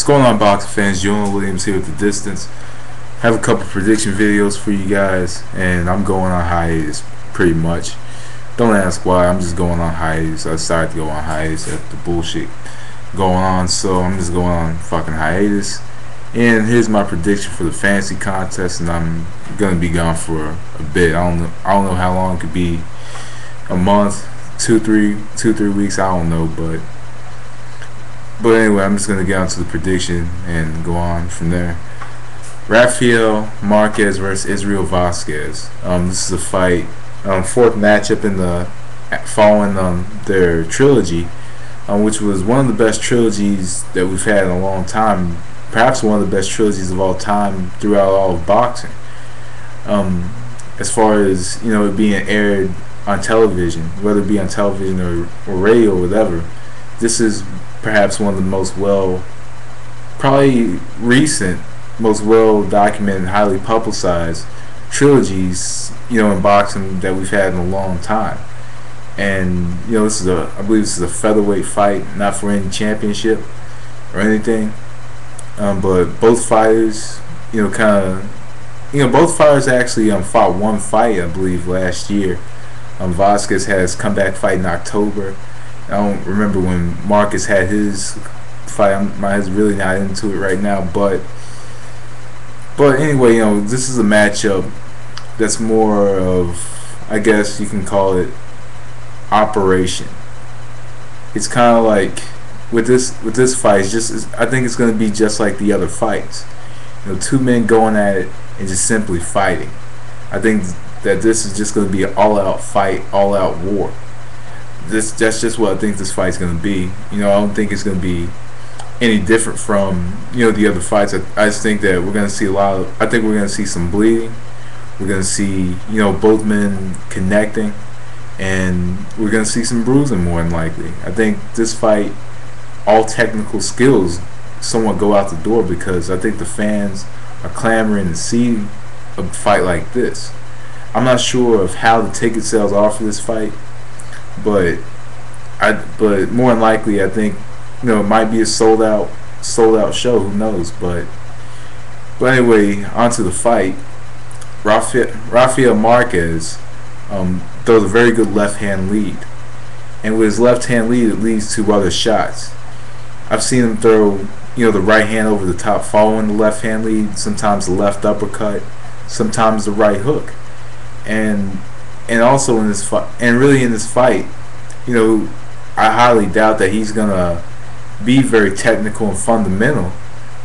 What's going on, boxing fans? Jonah Williams here with The Distance. I have a couple prediction videos for you guys, and I'm going on hiatus pretty much. Don't ask why, I'm just going on hiatus. I decided to go on hiatus after the bullshit going on, so I'm just going on fucking hiatus. And here's my prediction for the fantasy contest, and I'm gonna be gone for a bit. I don't know how long it could be. A month, two, three weeks, I don't know, but anyway, I'm just going to get onto the prediction and go on from there. Rafael Marquez versus Israel Vazquez. This is a fight, fourth matchup in the following their trilogy, which was one of the best trilogies that we've had in a long time. Perhaps one of the best trilogies of all time throughout all of boxing. As far as it being aired on television, whether it be on television or radio or whatever, this is perhaps one of the most most well documented, highly publicized trilogies, in boxing that we've had in a long time. And this is I believe this is a featherweight fight, not for any championship or anything. But both fighters, both fighters actually fought one fight, I believe, last year. Vazquez had his comeback fight in October. I don't remember when Marcus had his fight. My head's really not into it right now, but anyway, this is a matchup that's more of, I guess you can call it, operation. It's kind of like with this fight, I think it's going to be just like the other fights. Two men going at it and just simply fighting. I think that this is just going to be an all-out fight, all-out war. That's just what I think this fight's going to be. I don't think it's going to be any different from the other fights. I just think that we're going to see I think we're going to see some bleeding. We're going to see both men connecting, and we're going to see some bruising more than likely. I think this fight, all technical skills somewhat go out the door, because I think the fans are clamoring to see a fight like this. I'm not sure of how the ticket sales are for this fight, but more than likely, I think it might be a sold out show. Who knows? But anyway, onto the fight. Rafael Marquez throws a very good left hand lead, and with his left hand lead, it leads to other shots. I've seen him throw the right hand over the top following the left hand lead. Sometimes the left uppercut, sometimes the right hook. And also in this fight, and really in this fight, I highly doubt that he's gonna be very technical and fundamental.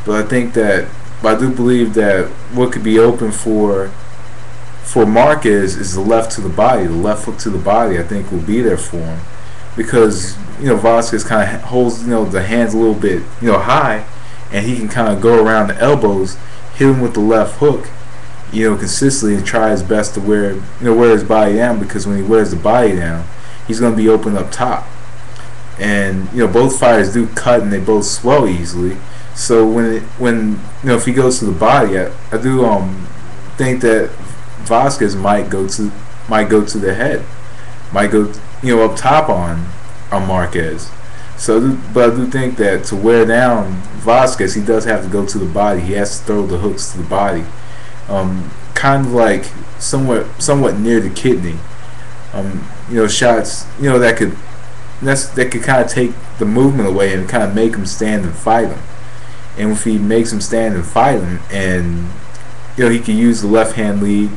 But I do believe that what could be open for Marquez is the left to the body, the left hook to the body. I think will be there for him, because Vazquez kind of holds the hands a little bit high, and he can kind of go around the elbows, hit him with the left hook, consistently, and try his best to wear his body down, because when he wears the body down, he's going to be open up top. And both fighters do cut, and they both swell easily. So when if he goes to the body, I do think that Vazquez might go to the head, might go up top on Marquez. But I do think that to wear down Vazquez, he does have to go to the body. He has to throw the hooks to the body. Kind of like somewhat near the kidney. Shots that could kind of take the movement away and kind of make him stand and fight him. And if he makes him stand and fight him, and he can use the left hand lead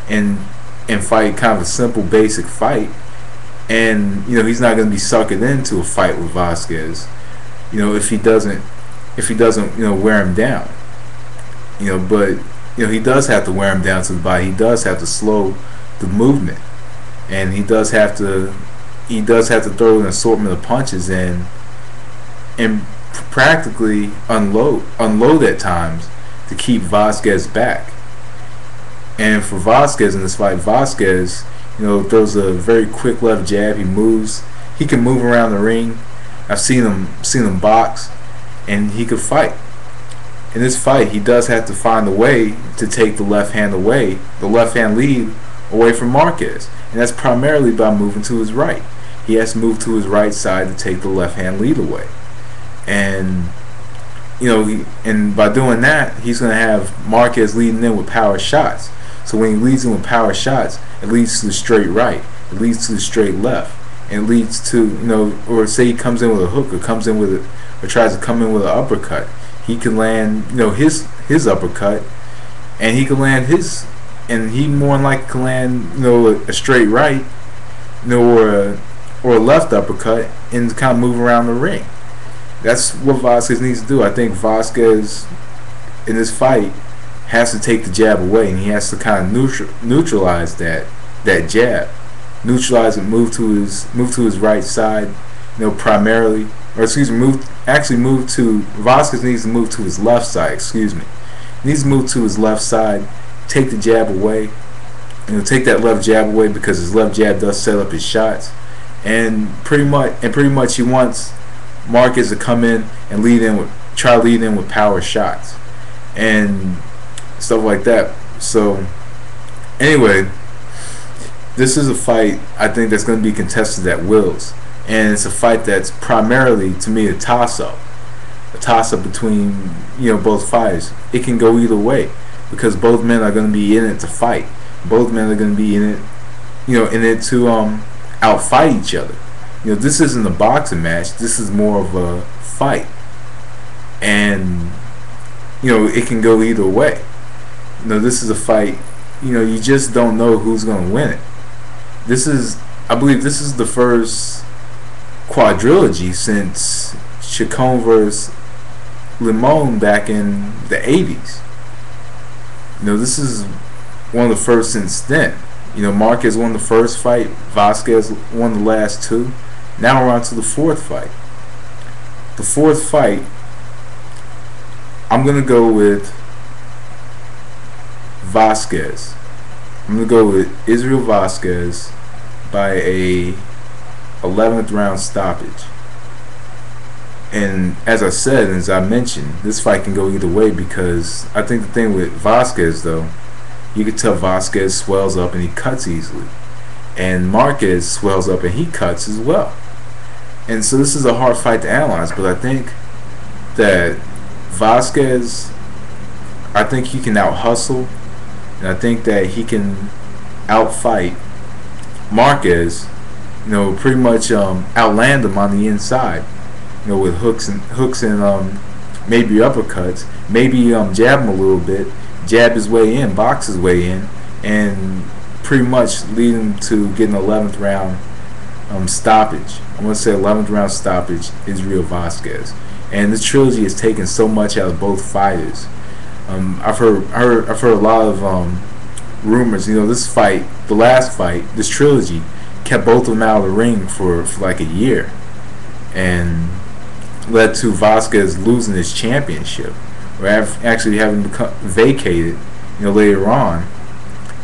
and fight kind of a simple basic fight, and he's not going to be suckered into a fight with Vazquez. If he doesn't wear him down. But he does have to wear him down to the body. He does have to slow the movement, and he does have to throw an assortment of punches and practically unload at times to keep Vazquez back. And for Vazquez in this fight, Vazquez throws a very quick left jab. He can move around the ring. I've seen him box, and he could fight. In this fight, he does have to find a way to take the left hand lead away from Marquez, and that's primarily by moving to his right. He has to move to his right side to take the left hand lead away. And and by doing that, he's going to have Marquez leading in with power shots. So when he leads in with power shots, it leads to the straight right, it leads to the straight left, and it leads to, or say he comes in with a hook, or comes in with or tries to come in with an uppercut. He can land, his uppercut, and he can land his, and he more than likely can land, a straight right, or a left uppercut, and kind of move around the ring. That's what Vazquez needs to do. I think Vazquez in this fight has to take the jab away, and he has to kind of neutralize that jab, neutralize it, move to his right side, primarily, or excuse me, move to Vazquez needs to move to his left side. Excuse me, he needs to move to his left side, take the jab away, take that left jab away, because his left jab does set up his shots, and pretty much he wants Marquez to come in and try to lead in with power shots and stuff like that. So anyway, this is a fight I think that's going to be contested at wills, and it's a fight that's primarily, to me, a toss-up between both fighters. It can go either way, because both men are going to be in it to fight. Both men are going to be in it, in it to outfight each other. This isn't a boxing match. This is more of a fight, and it can go either way. This is a fight. You just don't know who's going to win it. I believe this is the first quadrilogy since Chacon vs. Limon back in the 80s. This is one of the first since then. Marquez won the first fight. Vazquez won the last two. Now we're on to the fourth fight. The fourth fight, I'm going to go with Vazquez. I'm going to go with Israel Vazquez by a 11th round stoppage. And as I said, as I mentioned, this fight can go either way, because I think the thing with Vazquez, though, you can tell Vazquez swells up and he cuts easily, and Marquez swells up and he cuts as well. And so this is a hard fight to analyze, but I think that Vazquez, I think he can out-hustle, and I think that he can out-fight Marquez, pretty much outland him on the inside, with hooks and maybe uppercuts, maybe jab him a little bit, jab his way in, box his way in, and pretty much lead him to getting an 11th round stoppage. I'm going to say 11th round stoppage, Israel Vazquez. And this trilogy has taken so much out of both fighters. I've heard a lot of rumors. This fight, the last fight, this trilogy kept both of them out of the ring for like a year, and led to Vazquez losing his championship, or actually having become vacated, later on,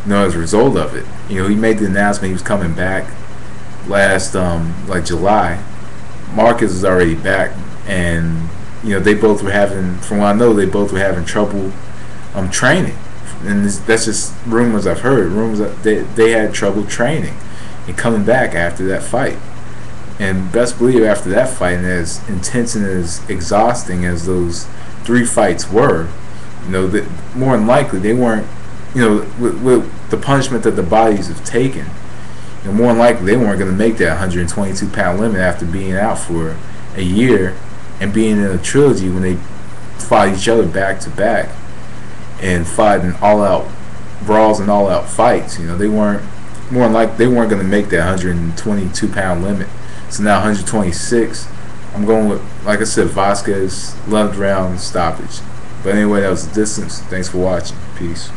as a result of it. He made the announcement he was coming back last like July. Marquez was already back, and they both were having, from what I know, they both were having trouble training, and that's just rumors I've heard. Rumors that they had trouble training and coming back after that fight. And best believe after that fight, and as intense and as exhausting as those 3 fights were, that more than likely they weren't, with the punishment that the bodies have taken, more than likely they weren't going to make that 122-pound limit after being out for a year and being in a trilogy when they fought each other back to back and fought in all-out brawls and all-out fights. They weren't, more than likely they weren't going to make that 122-pound limit. So now 126. I'm going with, like I said, Vazquez 11th round stoppage. But anyway, that was the distance. Thanks for watching. Peace.